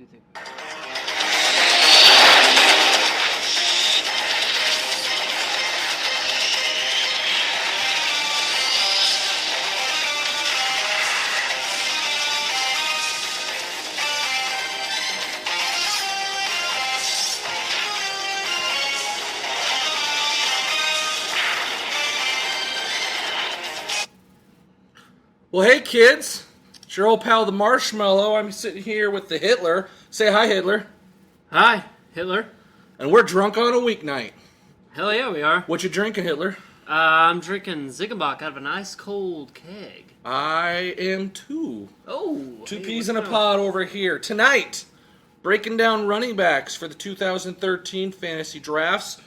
do you think? Well, hey kids, it's your old pal the Marshmallow. I'm sitting here with the Hitler. Say hi, Hitler. Hi, Hitler. And we're drunk on a weeknight. Hell yeah, we are. What you drinking, Hitler? I'm drinking Ziegenbach out of an ice cold keg. I am too. Oh, Two hey, peas what's in a up? pod over here. Tonight, breaking down running backs for the 2013 fantasy drafts.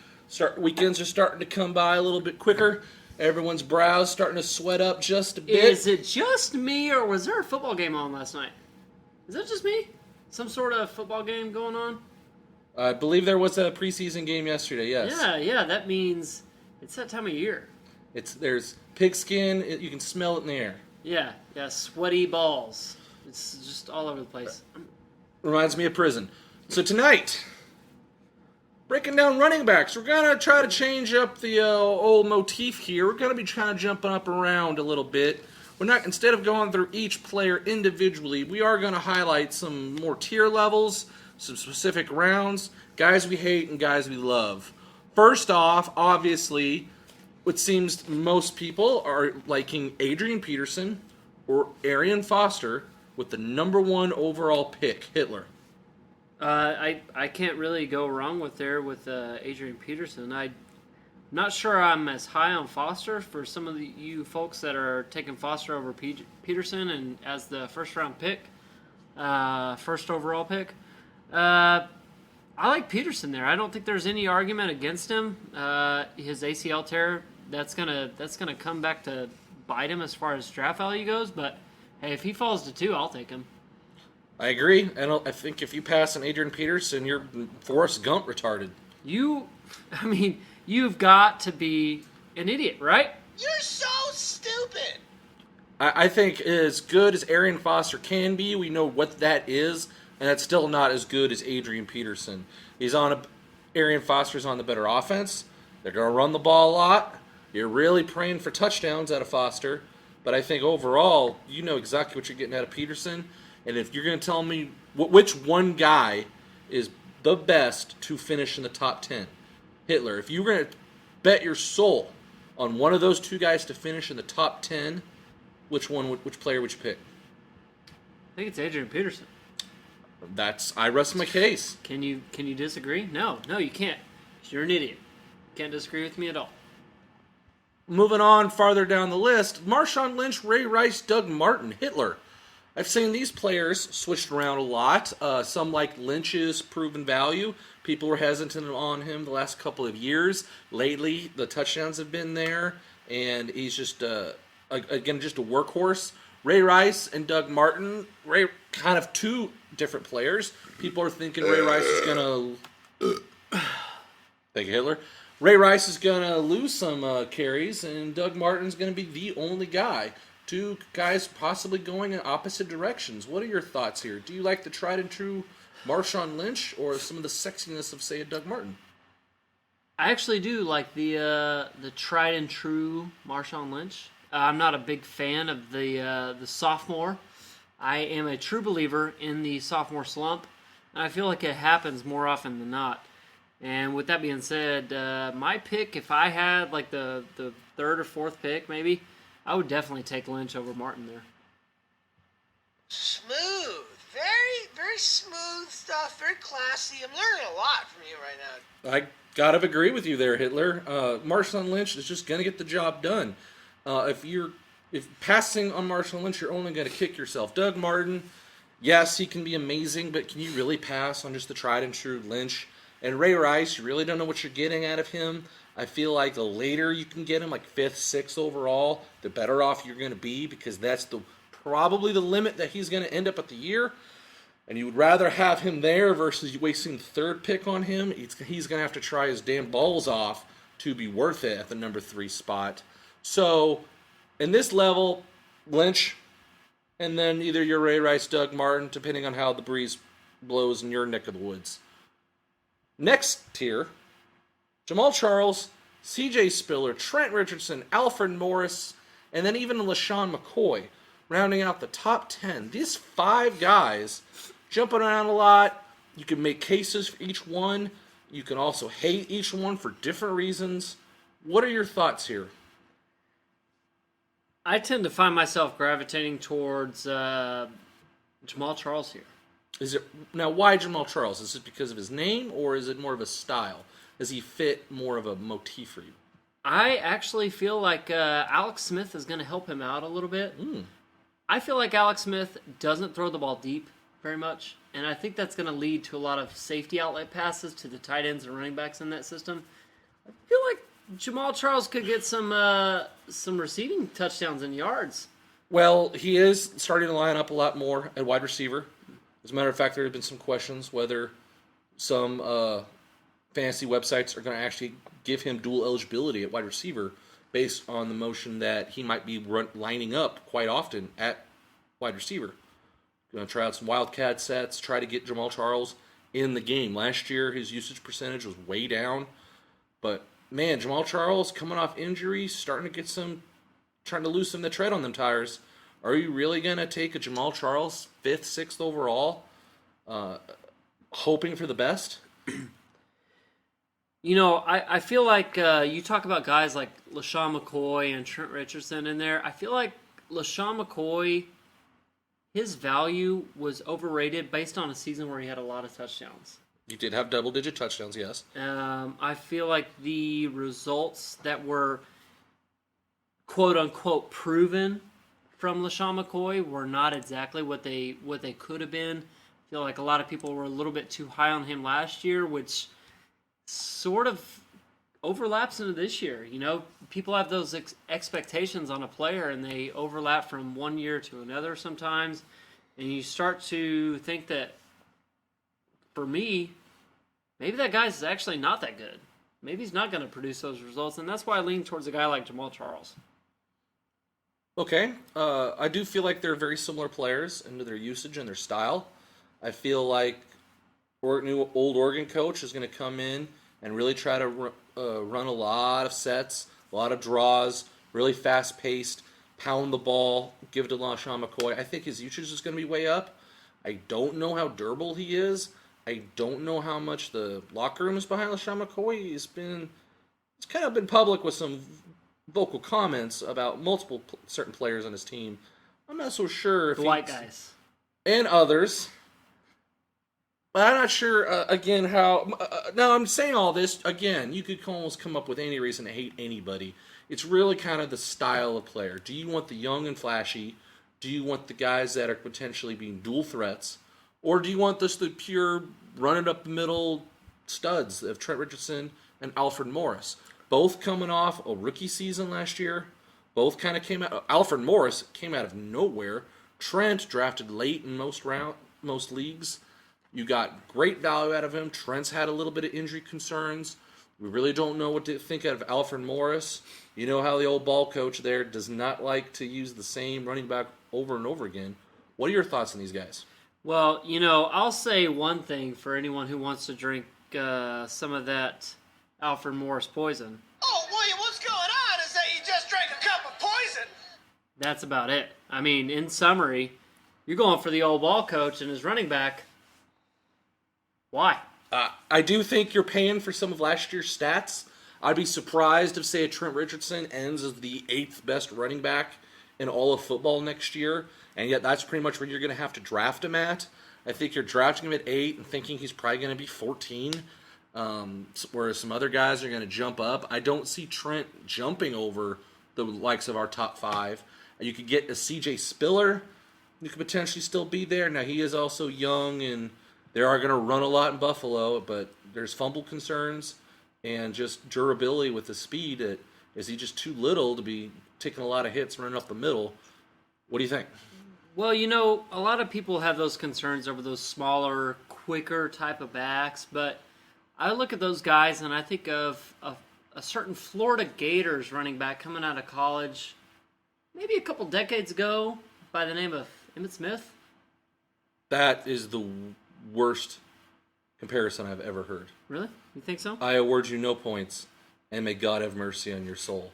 Weekends are starting to come by a little bit quicker. Everyone's brows starting to sweat up just a bit. Is it just me, or was there a football game on last night? Is that just me? Some sort of football game going on? I believe there was a preseason game yesterday, yes. Yeah, that means it's that time of year. There's pigskin, you can smell it in the air. Yeah, sweaty balls. It's just all over the place. Reminds me of prison. So tonight, breaking down running backs. We're going to try to change up the old motif here. We're going to be trying to jumping up around a little bit. We're not, instead of going through each player individually, we are going to highlight some more tier levels, some specific rounds, guys we hate and guys we love. First off, obviously, it seems most people are liking Adrian Peterson or Arian Foster with the number 1 overall pick, Hitler. I can't really go wrong with Adrian Peterson. I'm not sure I'm as high on Foster for some of you folks that are taking Foster over Peterson and as the first round pick, first overall pick. I like Peterson there. I don't think there's any argument against him. His ACL tear, that's gonna come back to bite him as far as draft value goes. But hey, if he falls to 2, I'll take him. I agree. I think if you pass an Adrian Peterson, you're Forrest Gump retarded. You've got to be an idiot, right? You're so stupid. I think as good as Arian Foster can be, we know what that is, and that's still not as good as Adrian Peterson. Arian Foster's on the better offense. They're going to run the ball a lot. You're really praying for touchdowns out of Foster, but I think overall, you know exactly what you're getting out of Peterson. And if you're going to tell me which one guy is the best to finish in the top 10, Hitler, if you were going to bet your soul on one of those two guys to finish in the top 10, which player would you pick? I think it's Adrian Peterson. I rest my case. Can you disagree? No, you can't. You're an idiot. Can't disagree with me at all. Moving on farther down the list, Marshawn Lynch, Ray Rice, Doug Martin, Hitler. I've seen these players switched around a lot. Some like Lynch's proven value. People were hesitant on him the last couple of years. Lately, the touchdowns have been there, and he's just, again, just a workhorse. Ray Rice and Doug Martin, kind of two different players. People are thinking Ray Rice is going to... Thank you, Hitler. Ray Rice is going to lose some carries, and Doug Martin's going to be the only guy. Two guys possibly going in opposite directions. What are your thoughts here? Do you like the tried and true Marshawn Lynch or some of the sexiness of, say, a Doug Martin? I actually do like the tried and true Marshawn Lynch. I'm not a big fan of the sophomore. I am a true believer in the sophomore slump, and I feel like it happens more often than not. And with that being said, my pick, if I had like the third or fourth pick maybe, I would definitely take Lynch over Martin there. Smooth. Very, very smooth stuff. Very classy. I'm learning a lot from you right now. I gotta agree with you there, Hitler. Marshawn Lynch is just gonna get the job done. If passing on Marshawn Lynch, you're only gonna kick yourself. Doug Martin, yes, he can be amazing, but can you really pass on just the tried and true Lynch? And Ray Rice, you really don't know what you're getting out of him. I feel like the later you can get him, like 5th, 6th overall, the better off you're going to be, because that's probably the limit that he's going to end up at the year. And you would rather have him there versus wasting the 3rd pick on him. He's going to have to try his damn balls off to be worth it at the number 3 spot. So, in this level, Lynch, and then either your Ray Rice, Doug Martin, depending on how the Breeze blows in your neck of the woods. Next tier, Jamal Charles, C.J. Spiller, Trent Richardson, Alfred Morris, and then even LaShawn McCoy, rounding out the top 10. These 5 guys jumping around a lot. You can make cases for each one. You can also hate each one for different reasons. What are your thoughts here? I tend to find myself gravitating towards Jamal Charles here. Is it now? Why Jamal Charles? Is it because of his name, or is it more of a style? Does he fit more of a motif for you? I actually feel like Alex Smith is going to help him out a little bit. I feel like Alex Smith doesn't throw the ball deep very much, and I think that's going to lead to a lot of safety outlet passes to the tight ends and running backs in that system. I feel like Jamal Charles could get some receiving touchdowns and yards. Well, he is starting to line up a lot more at wide receiver. As a matter of fact, there have been some questions whether some fantasy websites are going to actually give him dual eligibility at wide receiver based on the motion that he might be lining up quite often at wide receiver. Going to try out some wildcat sets, try to get Jamal Charles in the game. Last year, his usage percentage was way down, but man, Jamal Charles coming off injury, starting to get trying to loosen the tread on them tires. Are you really going to take a Jamal Charles 5th, 6th overall, hoping for the best? You know, I feel like you talk about guys like LaShawn McCoy and Trent Richardson in there. I feel like LaShawn McCoy, his value was overrated based on a season where he had a lot of touchdowns. He did have double-digit touchdowns, yes. I feel like the results that were quote-unquote proven from LaShawn McCoy were not exactly what they could have been. I feel like a lot of people were a little bit too high on him last year, which sort of overlaps into this year. You know, people have those expectations on a player, and they overlap from one year to another sometimes. And you start to think that, for me, maybe that guy's actually not that good. Maybe he's not going to produce those results, and that's why I lean towards a guy like Jamal Charles. Okay, I do feel like they're very similar players into their usage and their style. I feel like new old Oregon coach is going to come in and really try to run a lot of sets, a lot of draws, really fast-paced, pound the ball, give it to LaShawn McCoy. I think his usage is going to be way up. I don't know how durable he is. I don't know how much the locker room is behind LaShawn McCoy. He's kind of been public with some vocal comments about multiple certain players on his team. I'm not so sure if the white guys and others. But I'm not sure, again, how... now, I'm saying all this, again, you could almost come up with any reason to hate anybody. It's really kind of the style of player. Do you want the young and flashy? Do you want the guys that are potentially being dual threats? Or do you want just the pure run-it-up-the-middle studs of Trent Richardson and Alfred Morris? Both coming off a rookie season last year. Both kind of came out... Alfred Morris came out of nowhere. Trent drafted late in most leagues. You got great value out of him. Trent's had a little bit of injury concerns. We really don't know what to think out of Alfred Morris. You know how the old ball coach there does not like to use the same running back over and over again. What are your thoughts on these guys? Well, you know, I'll say one thing for anyone who wants to drink some of that Alfred Morris poison. Oh, William, what's going on is that you just drank a cup of poison. That's about it. I mean, in summary, you're going for the old ball coach and his running back. Why? I do think you're paying for some of last year's stats. I'd be surprised if, say, Trent Richardson ends as the 8th best running back in all of football next year, and yet that's pretty much where you're going to have to draft him at. I think you're drafting him at 8 and thinking he's probably going to be 14, whereas some other guys are going to jump up. I don't see Trent jumping over the likes of our top 5. You could get a C.J. Spiller. You could potentially still be there. Now, he is also young, and they are going to run a lot in Buffalo, but there's fumble concerns and just durability with the speed. Is he just too little to be taking a lot of hits running up the middle? What do you think? Well, you know, a lot of people have those concerns over those smaller, quicker type of backs, but I look at those guys and I think of a certain Florida Gators running back coming out of college maybe a couple decades ago by the name of Emmitt Smith. That is the worst comparison I've ever heard. Really? You think so? I award you no points, and may God have mercy on your soul.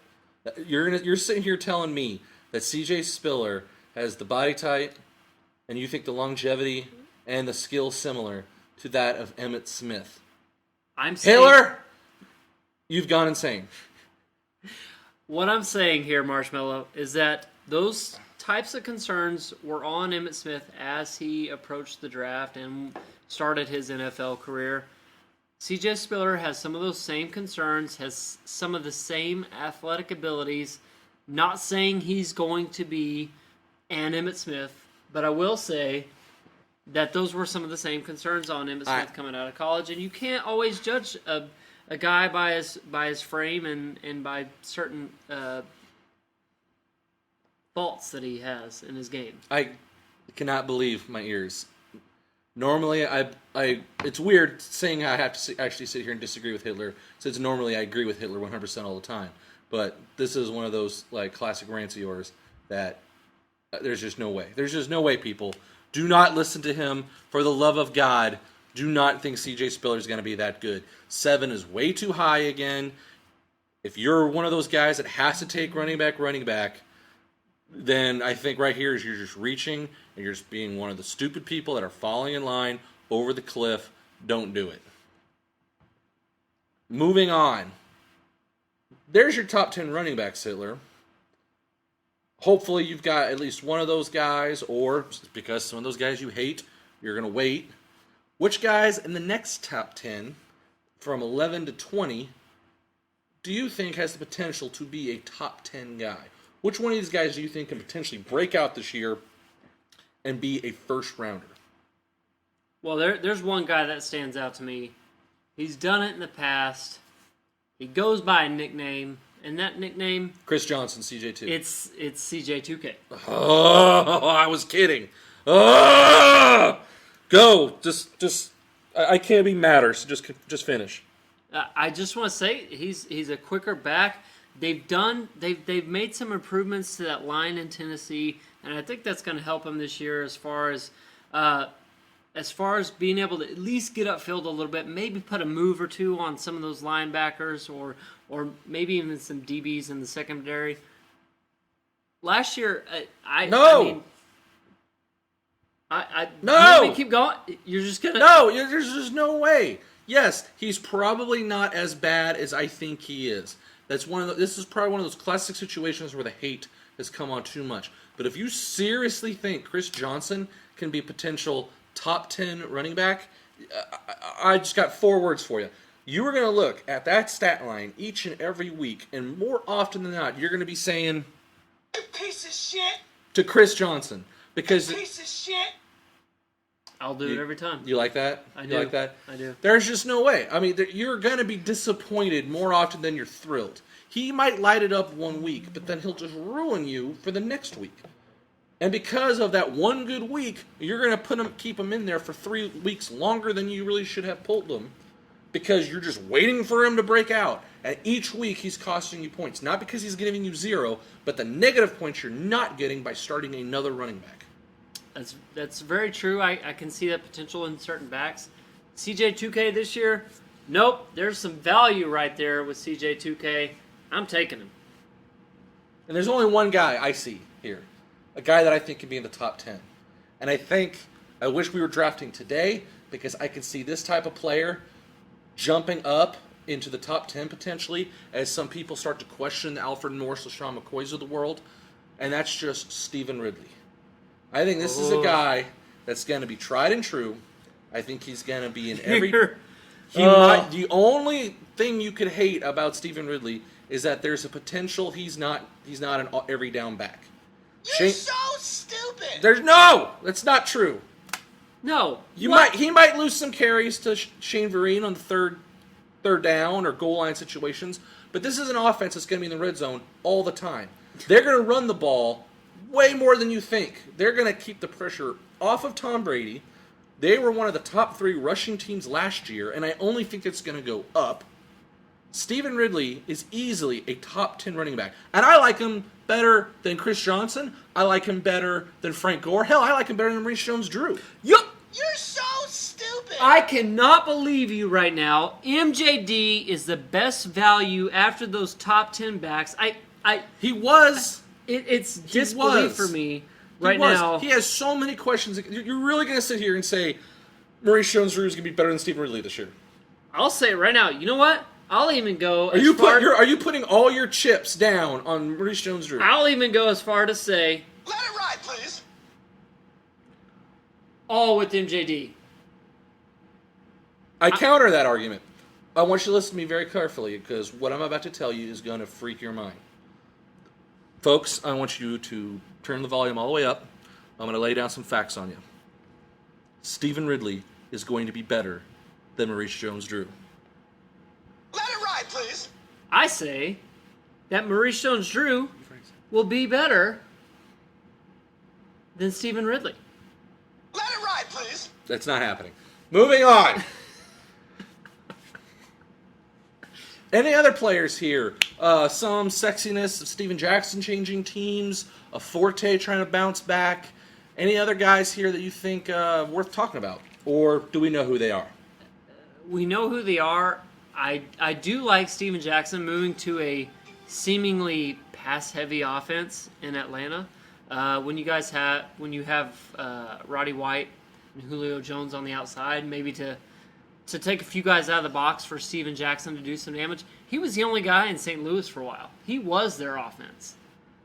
You're sitting here telling me that C.J. Spiller has the body type, and you think the longevity and the skill similar to that of Emmitt Smith. I'm saying, Hitler, you've gone insane. what I'm saying here, Marshmallow, is that those types of concerns were on Emmitt Smith as he approached the draft and started his NFL career. C.J. Spiller has some of those same concerns, has some of the same athletic abilities. Not saying he's going to be an Emmitt Smith, but I will say that those were some of the same concerns on Emmitt Smith coming out of college, and you can't always judge a guy by his frame and by certain faults that he has in his game. I cannot believe my ears. Normally, it's weird saying I have to actually sit here and disagree with Hitler, since normally I agree with Hitler 100% all the time. But this is one of those like classic rants of yours that there's just no way. There's just no way, people. Do not listen to him. For the love of God, do not think C.J. Spiller is going to be that good. 7 is way too high again. If you're one of those guys that has to take running back, then I think right here is you're just reaching and you're just being one of the stupid people that are falling in line over the cliff. Don't do it. Moving on. There's your top 10 running backs, Hitler. Hopefully you've got at least one of those guys, or because some of those guys you hate, you're going to wait. Which guys in the next top 10, from 11 to 20, do you think has the potential to be a top 10 guy? Which one of these guys do you think can potentially break out this year and be a first rounder? Well, there's one guy that stands out to me. He's done it in the past. He goes by a nickname, and that nickname... Chris Johnson, CJ2. It's CJ2K. Oh, I was kidding. Oh! Go. Just. I can't be madder, so just finish. I just want to say he's a quicker back. They've made some improvements to that line in Tennessee, and I think that's going to help him this year as far as being able to at least get upfield a little bit, maybe put a move or two on some of those linebackers or maybe even some DBs in the secondary. Last year, No! You want me to keep going? You're just gonna There's just no way. Yes, he's probably not as bad as I think he is. This is probably one of those classic situations where the hate has come on too much. But if you seriously think Chris Johnson can be a potential top 10 running back, I just got 4 words for you. You are going to look at that stat line each and every week, and more often than not, you're going to be saying, "You piece of shit!" to Chris Johnson. Because Piece of shit! I'll do it every time. You like that? I You do. like that? I do. There's just no way. I mean, you're going to be disappointed more often than you're thrilled. He might light it up one week, but then he'll just ruin you for the next week. And because of that one good week, you're going to keep him in there for 3 weeks longer than you really should have pulled him, because you're just waiting for him to break out. And each week he's costing you points. Not because he's giving you 0, but the negative points you're not getting by starting another running back. That's very true. I can see that potential in certain backs. CJ2K this year, nope. There's some value right there with CJ2K. I'm taking him. And there's only one guy I see here. A guy that I think can be in the top 10. And I wish we were drafting today, because I can see this type of player jumping up into the top 10 potentially as some people start to question the Alfred Morris, LaShawn McCoys of the world. And that's just Stephen Ridley. I think this is a guy that's going to be tried and true. I think he's going to be in every... The only thing you could hate about Stephen Ridley is that there's a potential he's not an every down back. You're so stupid! That's not true. No. He might lose some carries to Shane Vereen on the third down or goal line situations, but this is an offense that's going to be in the red zone all the time. They're going to run the ball way more than you think. They're going to keep the pressure off of Tom Brady. They were one of the top 3 rushing teams last year, and I only think it's going to go up. Stephen Ridley is easily a top 10 running back. And I like him better than Chris Johnson. I like him better than Frank Gore. Hell, I like him better than Maurice Jones-Drew. You're so stupid! I cannot believe you right now. MJD is the best value after those top 10 backs. He was. It's disbelief for me right now. He has so many questions. You're really going to sit here and say Maurice Jones-Drew is going to be better than Stephen Ridley this year? I'll say it right now. You know what? I'll even go. Are you putting all your chips down on Maurice Jones-Drew? I'll even go as far to say. Let it ride, please. All with MJD. I counter that argument. I want you to listen to me very carefully because what I'm about to tell you is going to freak your mind. Folks, I want you to turn the volume all the way up. I'm going to lay down some facts on you. Stephen Ridley is going to be better than Maurice Jones-Drew. Let it ride, please. I say that Maurice Jones-Drew will be better than Stephen Ridley. Let it ride, please. That's not happening. Moving on. Any other players here? Some sexiness of Steven Jackson changing teams, a Forte trying to bounce back. Any other guys here that you think worth talking about? Or do we know who they are? We know who they are. I do like Steven Jackson moving to a seemingly pass-heavy offense in Atlanta. When you have Roddy White and Julio Jones on the outside, maybe to take a few guys out of the box for Steven Jackson to do some damage. He was the only guy in St. Louis for a while. He was their offense.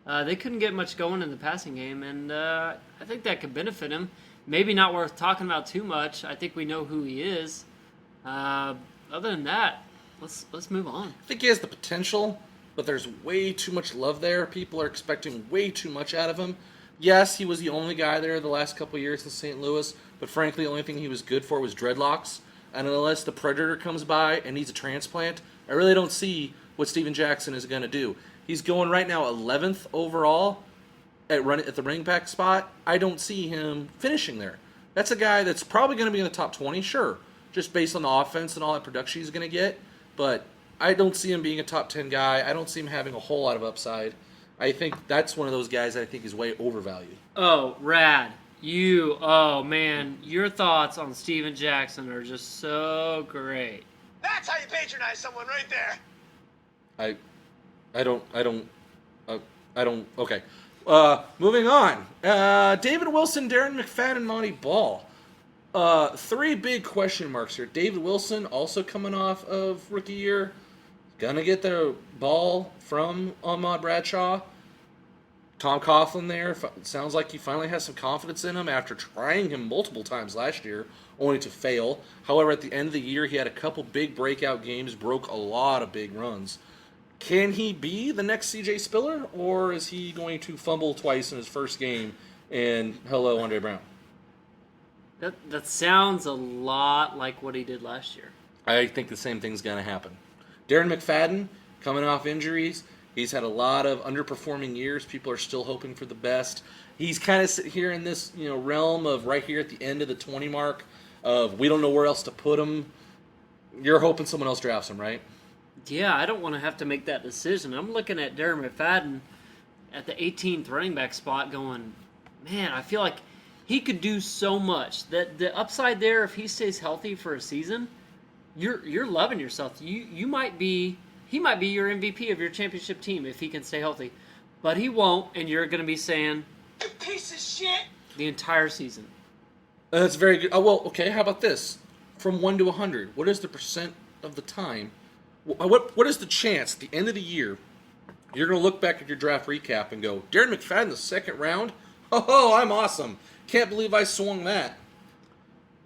They couldn't get much going in the passing game, and I think that could benefit him. Maybe not worth talking about too much. I think we know who he is. Other than that, let's move on. I think he has the potential, but there's way too much love there. People are expecting way too much out of him. Yes, he was the only guy there the last couple of years in St. Louis, but frankly, the only thing he was good for was dreadlocks. And unless the Predator comes by and needs a transplant, I really don't see what Steven Jackson is going to do. He's going right now 11th overall at the running back spot. I don't see him finishing there. That's a guy that's probably going to be in the top 20, sure, just based on the offense and all that production he's going to get. But I don't see him being a top 10 guy. I don't see him having a whole lot of upside. I think that's one of those guys that I think is way overvalued. Oh, Rad. Oh man, your thoughts on Steven Jackson are just so great. That's how you patronize someone right there. I don't, okay. Moving on. David Wilson, Darren McFadden, Monty Ball. 3 big question marks here. David Wilson, also coming off of rookie year, gonna get the ball from Ahmad Bradshaw. Tom Coughlin there, sounds like he finally has some confidence in him after trying him multiple times last year, only to fail. However, at the end of the year, he had a couple big breakout games, broke a lot of big runs. Can he be the next C.J. Spiller, or is he going to fumble twice in his first game and hello, Andre Brown? That sounds a lot like what he did last year. I think the same thing's going to happen. Darren McFadden, coming off injuries. He's had a lot of underperforming years. People are still hoping for the best. He's kind of here in this realm of right here at the end of the 20 mark of we don't know where else to put him. You're hoping someone else drafts him, right? Yeah, I don't want to have to make that decision. I'm looking at Darren McFadden at the 18th running back spot going, man, I feel like he could do so much. That the upside there, if he stays healthy for a season, you're loving yourself. He might be your MVP of your championship team if he can stay healthy. But he won't, and you're going to be saying, You piece of shit. the entire season. That's very good. Oh, well, okay, how about this? From 1 to 100, what is the percent of the time? What is the chance at the end of the year you're going to look back at your draft recap and go, Darren McFadden, the second round? Oh, I'm awesome. Can't believe I swung that.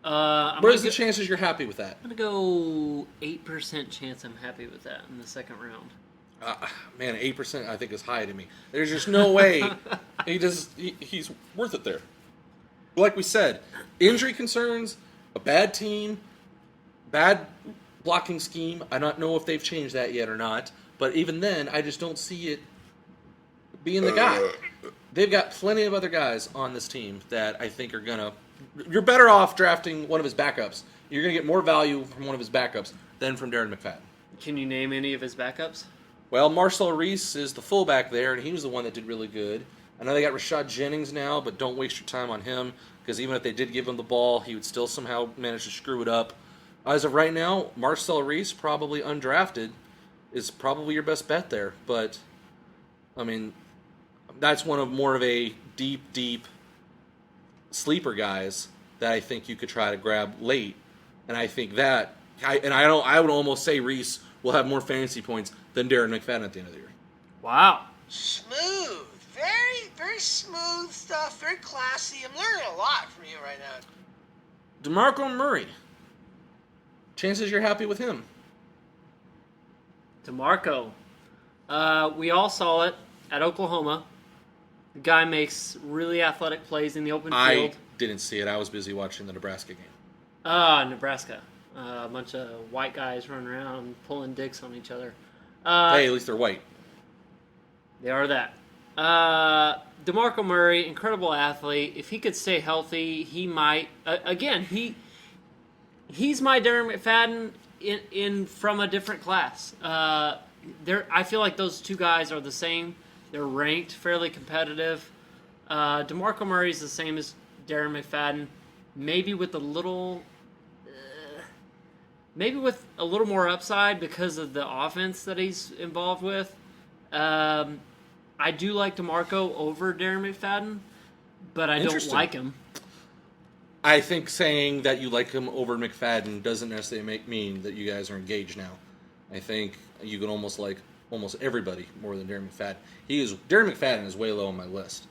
What is the chances you're happy with that? I'm going to go 8% chance I'm happy with that in the second round. Man, 8% I think is high to me. There's just no way he's worth it there. Like we said, injury concerns, a bad team, bad blocking scheme. I don't know if they've changed that yet or not. But even then, I just don't see it being the guy. They've got plenty of other guys on this team that I think are going to... You're better off drafting one of his backups. You're going to get more value from one of his backups than from Darren McFadden. Can you name any of his backups? Well, Marcel Reese is the fullback there, and he was the one that did really good. I know they got Rashad Jennings now, but don't waste your time on him because even if they did give him the ball, he would still somehow manage to screw it up. As of right now, Marcel Reese, probably undrafted, is probably your best bet there. But, I mean, that's one of more of a deep sleeper guys that I think you could try to grab late. And I think that, I would almost say Reese will have more fantasy points than Darren McFadden at the end of the year. Wow. Smooth. Very, very smooth stuff. Very classy. I'm learning a lot from you right now. DeMarco Murray. Chances you're happy with him. DeMarco. We all saw it at Oklahoma. The guy makes really athletic plays in the open I field. didn't see it. I was busy watching the Nebraska game. Nebraska. A bunch of white guys running around pulling dicks on each other. Hey, at least they're white. They are that. DeMarco Murray, incredible athlete. If he could stay healthy, he might. He's my Darren McFadden in from a different class. I feel like those two guys are the same. They're ranked fairly competitive. DeMarco Murray's the same as Darren McFadden, maybe with a little more upside because of the offense that he's involved with. I do like DeMarco over Darren McFadden, but I don't Interesting. like him. I think saying that you like him over McFadden doesn't necessarily mean that you guys are engaged now. I think you can almost like almost everybody more than Darren McFadden. Darren McFadden is way low on my list.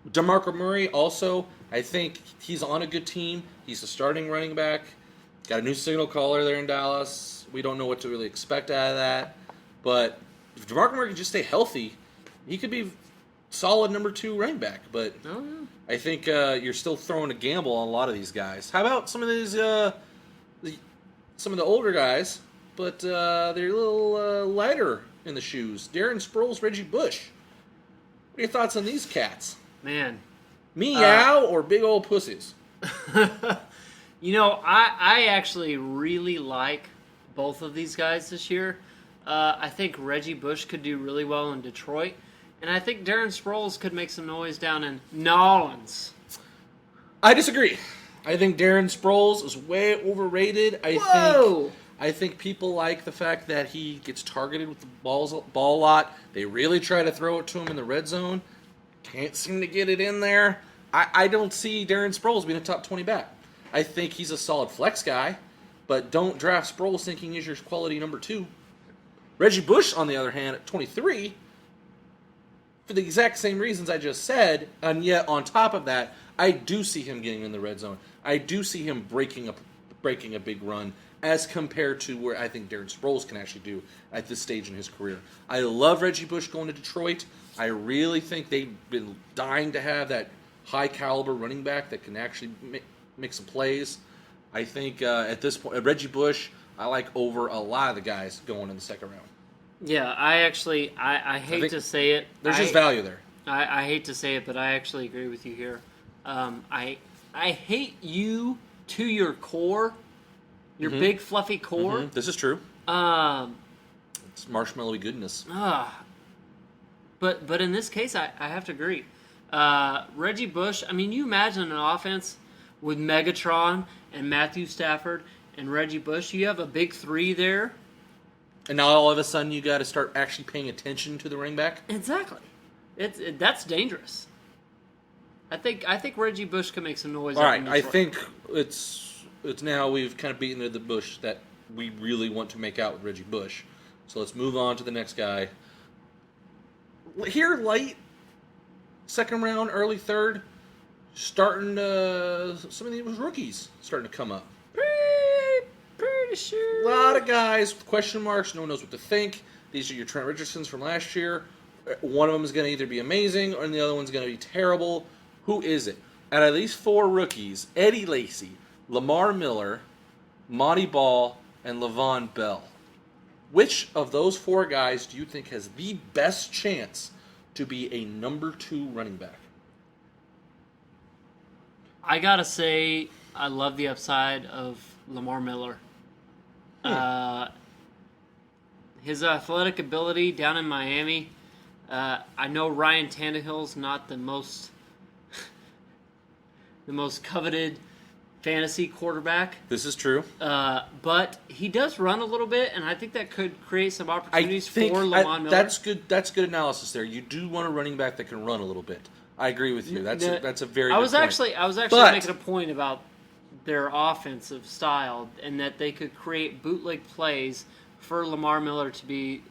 DeMarco Murray also, I think he's on a good team. He's a starting running back. Got a new signal caller there in Dallas. We don't know what to really expect out of that. But if DeMarco Murray can just stay healthy, he could be solid number 2 running back. But I think you're still throwing a gamble on a lot of these guys. How about some of these, some of the older guys, but they're a little lighter in the shoes? Darren Sproles, Reggie Bush. What are your thoughts on these cats? Man. Meow or big old pussies? You know, I actually really like both of these guys this year. I think Reggie Bush could do really well in Detroit. And I think Darren Sproles could make some noise down in Nolans. I disagree. I think Darren Sproles is way overrated. I think people like the fact that he gets targeted with the ball a lot. They really try to throw it to him in the red zone. Can't seem to get it in there. I don't see Darren Sproles being a top 20 back. I think he's a solid flex guy, but don't draft Sproles thinking he's your quality number 2. Reggie Bush, on the other hand, at 23, for the exact same reasons I just said, and yet on top of that, I do see him getting in the red zone. I do see him breaking a big run as compared to where I think Darren Sproles can actually do at this stage in his career. I love Reggie Bush going to Detroit. I really think they've been dying to have that high-caliber running back that can actually make some plays. I think at this point, Reggie Bush, I like over a lot of the guys going in the second round. Yeah, I hate to say it. There's just value there. I hate to say it, but I actually agree with you here. I hate you to your core, your big fluffy core. Mm-hmm. This is true. It's marshmallowy goodness. But in this case, I have to agree. Reggie Bush, I mean, you imagine an offense with Megatron and Matthew Stafford and Reggie Bush. You have a big 3 there. And now all of a sudden you got to start actually paying attention to the running back? Exactly. That's dangerous. I think Reggie Bush can make some noise. All right, I think it's now we've kind of beaten the bush that we really want to make out with Reggie Bush. So let's move on to the next guy. Here, late second round, early third, starting some of these rookies starting to come up. Pretty sure. A lot of guys with question marks. No one knows what to think. These are your Trent Richardsons from last year. One of them is going to either be amazing or the other one's going to be terrible. Who is it? Out of these 4 rookies, Eddie Lacy, Lamar Miller, Monty Ball, and Le'Veon Bell. Which of those 4 guys do you think has the best chance to be a number 2 running back? I gotta say, I love the upside of Lamar Miller. His athletic ability down in Miami. I know Ryan Tannehill's not the most the most coveted fantasy quarterback. This is true. But he does run a little bit, and I think that could create some I opportunities think for Lamar Miller. that's good. That's good analysis there. You do want a running back that can run a little bit. I agree with you. That's a very. I good was point. actually making a point about their offensive style and that they could create bootleg plays for Lamar Miller to be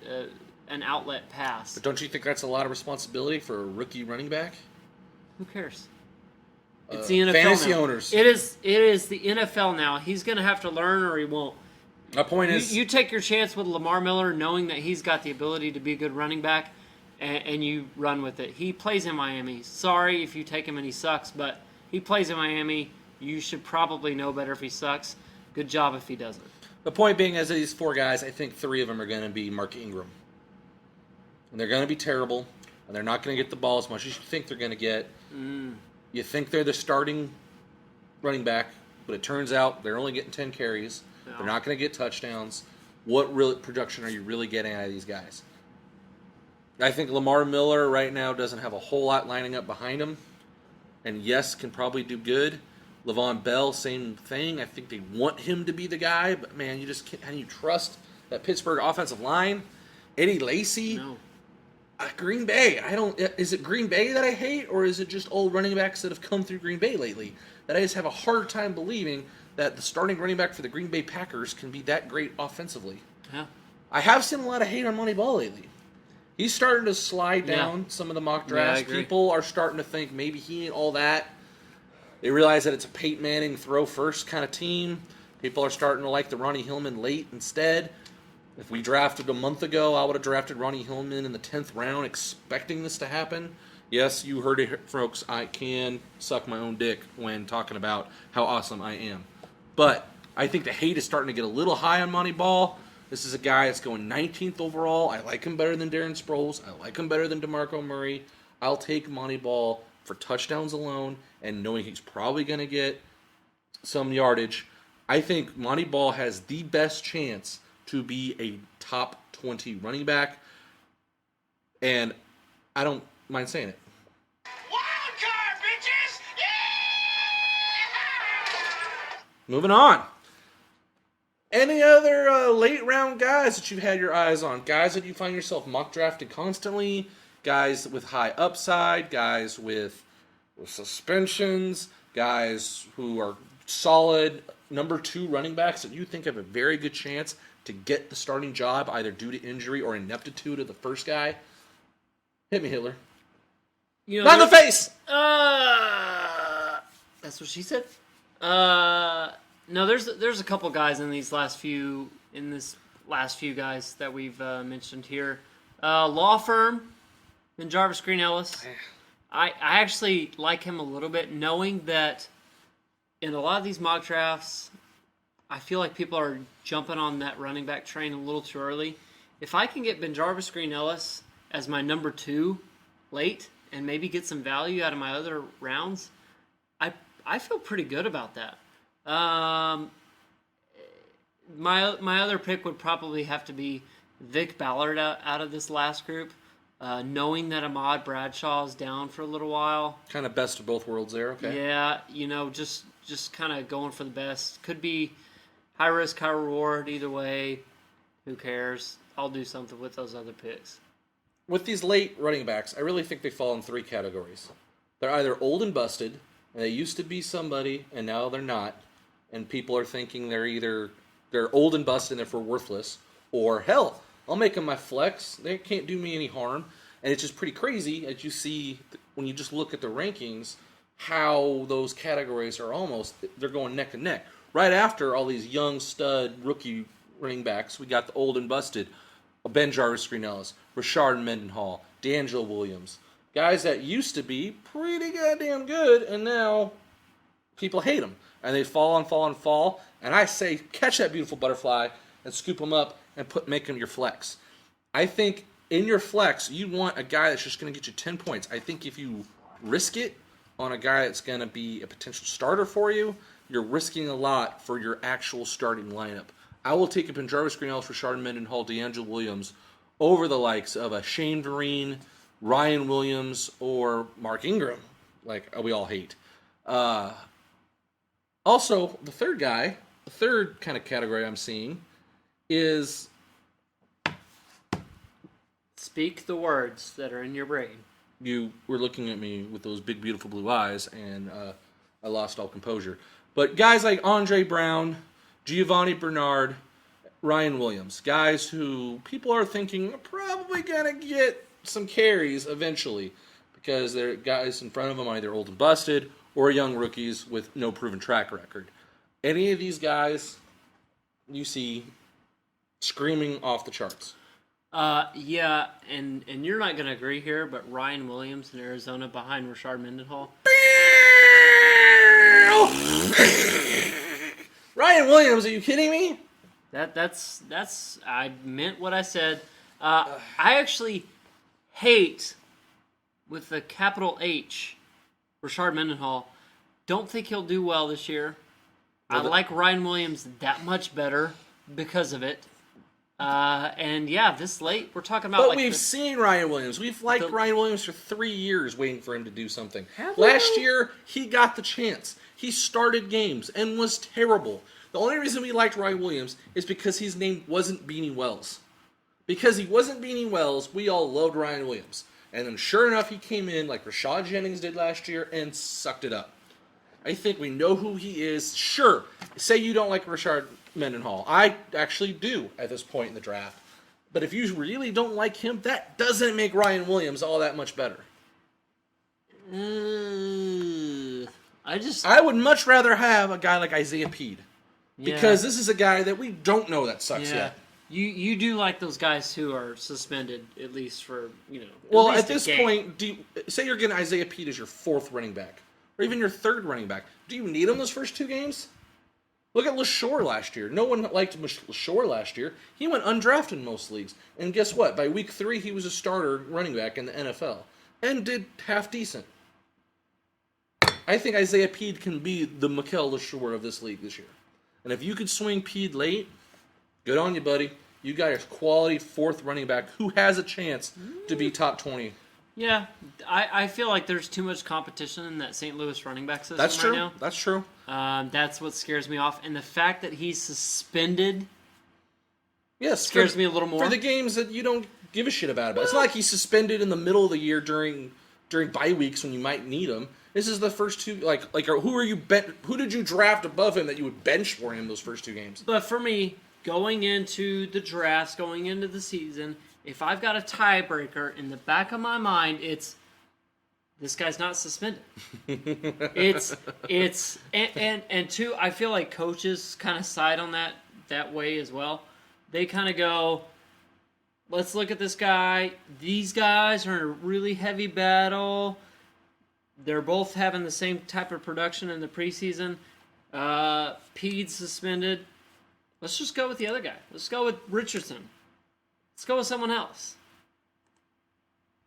an outlet pass. But don't you think that's a lot of responsibility for a rookie running back? Who cares? It's the NFL fantasy now. owners. It is the NFL now. He's going to have to learn or he won't. My point is, You take your chance with Lamar Miller knowing that he's got the ability to be a good running back, and you run with it. He plays in Miami. Sorry if you take him and he sucks, but he plays in Miami. You should probably know better if he sucks. Good job if he doesn't. the point being, as of these 4 guys, I think 3 of them are going to be Mark Ingram. And they're going to be terrible, and they're not going to get the ball as much as you think they're going to get. You think they're the starting running back, but it turns out they're only getting 10 carries. No. They're not going to get touchdowns. What real production are you really getting out of these guys? I think Lamar Miller right now doesn't have a whole lot lining up behind him. And yes, can probably do good. Le'Veon Bell, same thing. I think they want him to be the guy, but man, you just can't. How do you trust that Pittsburgh offensive line? Eddie Lacy? No. Green Bay. I don't. Is it Green Bay that I hate, or is it just old running backs that have come through Green Bay lately that I just have a hard time believing that the starting running back for the Green Bay Packers can be that great offensively? Yeah. I have seen a lot of hate on Moneyball lately. He's starting to slide down some of the mock drafts. I agree. People are starting to think maybe he ain't all that. They realize that it's a Peyton Manning throw first kind of team. People are starting to like the Ronnie Hillman late instead. If we drafted a month ago, I would have drafted Ronnie Hillman in the 10th round expecting this to happen. Yes, you heard it, folks. I can suck my own dick when talking about how awesome I am. But I think the hate is starting to get a little high on Moneyball. This is a guy that's going 19th overall. I like him better than Darren Sproles. I like him better than DeMarco Murray. I'll take Moneyball for touchdowns alone and knowing he's probably going to get some yardage. I think Moneyball has the best chance to be a top 20 running back, and I don't mind saying it. Wild card, bitches! Yeah! Moving on. Any other late round guys that you've had your eyes on? Guys that you find yourself mock drafting constantly? Guys with high upside? Guys with suspensions? Guys who are solid number 2 running backs that you think have a very good chance to get the starting job either due to injury or ineptitude of the first guy? Hit me, Hitler. You know, Not in the face! That's what she said. No, there's a couple guys in this last few guys that we've mentioned here. Law firm, and Jarvis Green Ellis. I actually like him a little bit, knowing that in a lot of these mock drafts, I feel like people are jumping on that running back train a little too early. If I can get Jarvis Green Ellis as my number 2 late and maybe get some value out of my other rounds, I feel pretty good about that. My other pick would probably have to be Vic Ballard out of this last group, knowing that Ahmad Bradshaw is down for a little while. Kind of best of both worlds there, okay. Yeah, just kind of going for the best. Could be high risk, high reward. Either way, who cares? I'll do something with those other picks. With these late running backs, I really think they fall in 3 categories. They're either old and busted, and they used to be somebody, and now they're not. And people are thinking they're old and busted and therefore worthless. Or, hell, I'll make them my flex. They can't do me any harm. And it's just pretty crazy as you see, when you just look at the rankings, how those categories are they're going neck and neck. Right after all these young stud rookie running backs, we got the old and busted. Ben Jarvis Green Ellis, Rashard Mendenhall, D'Angelo Williams. Guys that used to be pretty goddamn good, and now people hate them. And they fall. And I say, catch that beautiful butterfly and scoop them up and make them your flex. I think in your flex, you want a guy that's just going to get you 10 points. I think if you risk it on a guy that's going to be a potential starter for you, you're risking a lot for your actual starting lineup. I will take a Jarvis Green Ellis, Rashard Mendenhall, D'Angelo Williams over the likes of a Shane Vereen, Ryan Williams, or Mark Ingram, like we all hate. Also, the third kind of category I'm seeing is Speak the words that are in your brain. you were looking at me with those big, beautiful blue eyes, and I lost all composure. But guys like Andre Brown, Giovanni Bernard, Ryan Williams, guys who people are thinking are probably going to get some carries eventually because they're guys in front of them either old and busted or young rookies with no proven track record. Any of these guys you see screaming off the charts. Yeah, and you're not going to agree here, but Ryan Williams in Arizona behind Rashard Mendenhall. Ryan Williams, are you kidding me? That's I meant what I said. I actually hate with the capital H Rashard Mendenhall. Don't think he'll do well this year. I like Ryan Williams that much better because of it. And yeah, this late we're talking about. But we've seen Ryan Williams. We've liked Ryan Williams for 3 years, waiting for him to do something. Last year, he got the chance. He started games and was terrible. The only reason we liked Ryan Williams is because his name wasn't Beanie Wells. Because he wasn't Beanie Wells, we all loved Ryan Williams. And then sure enough, he came in like Rashad Jennings did last year and sucked it up. I think we know who he is. Sure, say you don't like Rashard Mendenhall. I actually do at this point in the draft. But if you really don't like him, that doesn't make Ryan Williams all that much better. I would much rather have a guy like Isaiah Peed. Because this is a guy that we don't know that sucks yet. You do like those guys who are suspended, at least for, Well, at this point, say you're getting Isaiah Peed as your fourth running back, or even your third running back. Do you need him those first 2 games? Look at LaShore last year. No one liked LaShore last year. He went undrafted in most leagues. And guess what? By week 3, he was a starter running back in the NFL. And did half decent. I think Isaiah Peed can be the Mikel LaShore of this league this year. And if you could swing Peed late, good on you, buddy. You got a quality fourth running back who has a chance to be top 20. Yeah, I feel like there's too much competition in that St. Louis running back system That's true. right now. That's true. That's what scares me off. And the fact that he's suspended scares me a little more. For the games that you don't give a shit about. It's not like he's suspended in the middle of the year during bye weeks when you might need him. This is the first 2, who did you draft above him that you would bench for him those first 2 games? But for me, going into the drafts, going into the season, if I've got a tiebreaker in the back of my mind, it's this guy's not suspended. And 2, I feel like coaches kind of side on that way as well. They kind of go, let's look at this guy. These guys are in a really heavy battle. They're both having the same type of production in the preseason. Pede's suspended. Let's just go with the other guy. Let's go with Richardson. Let's go with someone else.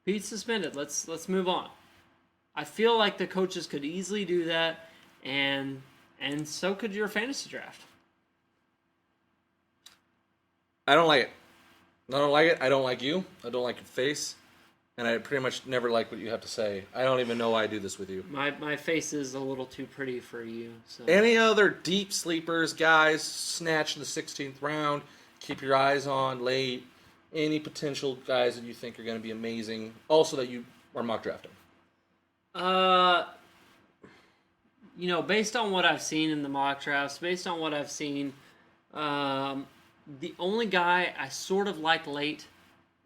Pete's suspended. Let's move on. I feel like the coaches could easily do that, and so could your fantasy draft. I don't like it. I don't like it. I don't like you. I don't like your face. And I pretty much never like what you have to say. I don't even know why I do this with you. My face is a little too pretty for you. So. Any other deep sleepers, guys, snatch in the 16th round, keep your eyes on late, any potential guys that you think are going to be amazing, also that you are mock drafting? Based on what I've seen in the mock drafts, based on what I've seen, the only guy I sort of like late,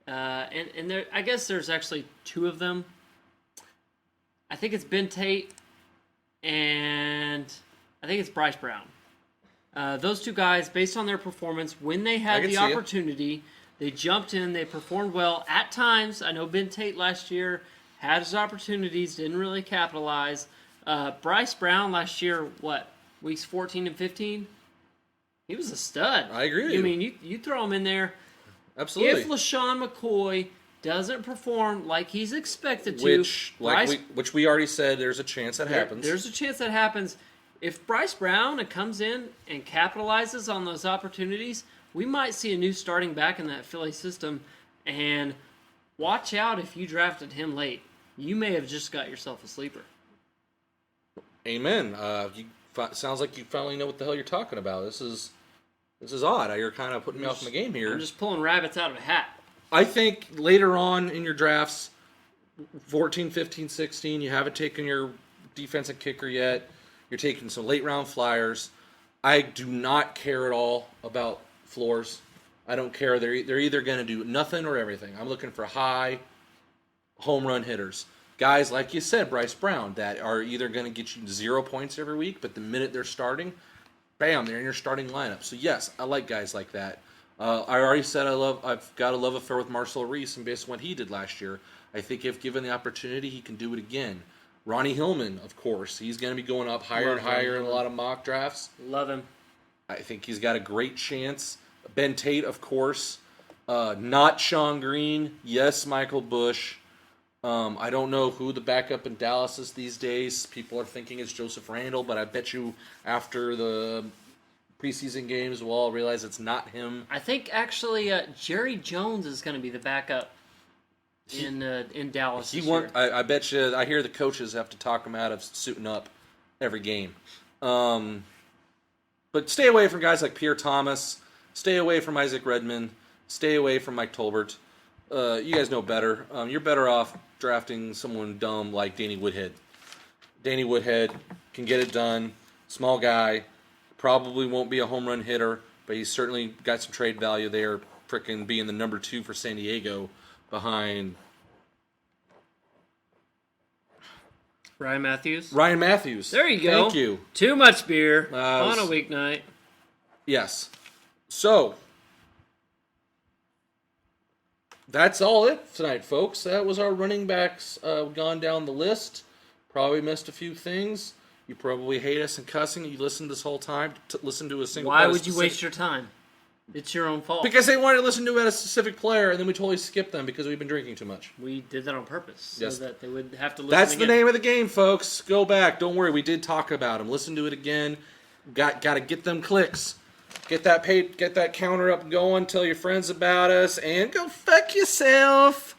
and there, I guess there's actually 2 of them. I think it's Ben Tate, and I think it's Bryce Brown. Those 2 guys, based on their performance, when they had the opportunity, they jumped in, they performed well. At times, I know Ben Tate last year had his opportunities, didn't really capitalize. Bryce Brown last year, weeks 14 and 15? He was a stud. I agree with you. I mean, you throw him in there. Absolutely. If LaShawn McCoy doesn't perform like he's expected to, which we already said, there's a chance that happens. There's a chance that happens. If Bryce Brown comes in and capitalizes on those opportunities, we might see a new starting back in that Philly system. And watch out if you drafted him late. You may have just got yourself a sleeper. Amen. Sounds like you finally know what the hell you're talking about. This is odd. You're kind of putting me off my game here. I'm just pulling rabbits out of a hat. I think later on in your drafts, 14, 15, 16, you haven't taken your defensive kicker yet. You're taking some late round flyers. I do not care at all about floors. I don't care. They're either going to do nothing or everything. I'm looking for high home run hitters. Guys, like you said, Bryce Brown, that are either going to get you 0 points every week, but the minute they're starting, bam, they're in your starting lineup. So yes, I like guys like that. I already said I've got a love affair with Marcel Reese and based on what he did last year. I think if given the opportunity, he can do it again. Ronnie Hillman, of course, he's going to be going up higher and higher in a lot of mock drafts. Love him. I think he's got a great chance. Ben Tate, of course. Not Sean Green. Yes, Michael Bush. I don't know who the backup in Dallas is these days. People are thinking it's Joseph Randall, but I bet you after the preseason games we'll all realize it's not him. I think actually Jerry Jones is going to be the backup in Dallas. I bet you. I hear the coaches have to talk him out of suiting up every game. But stay away from guys like Pierre Thomas. Stay away from Isaac Redmond. Stay away from Mike Tolbert. You guys know better. You're better off drafting someone dumb like Danny Woodhead. Danny Woodhead can get it done. Small guy. Probably won't be a home run hitter, but he's certainly got some trade value there, frickin' being the number 2 for San Diego behind Ryan Matthews. Ryan Matthews. There you go. Thank you. Too much beer on a weeknight. Yes. So, that's all it tonight, folks. That was our running backs gone down the list. Probably missed a few things. You probably hate us and cussing. You listened this whole time to listen to a single. Why would you waste your time? It's your own fault. Because they wanted to listen to a specific player, and then we totally skipped them because we've been drinking too much. We did that on purpose, yes. So that they would have to listen. That's again. the name of the game, folks. Go back. Don't worry. We did talk about them. Listen to it again. Got to get them clicks. Get that counter up going. Tell your friends about us, and go fuck yourself.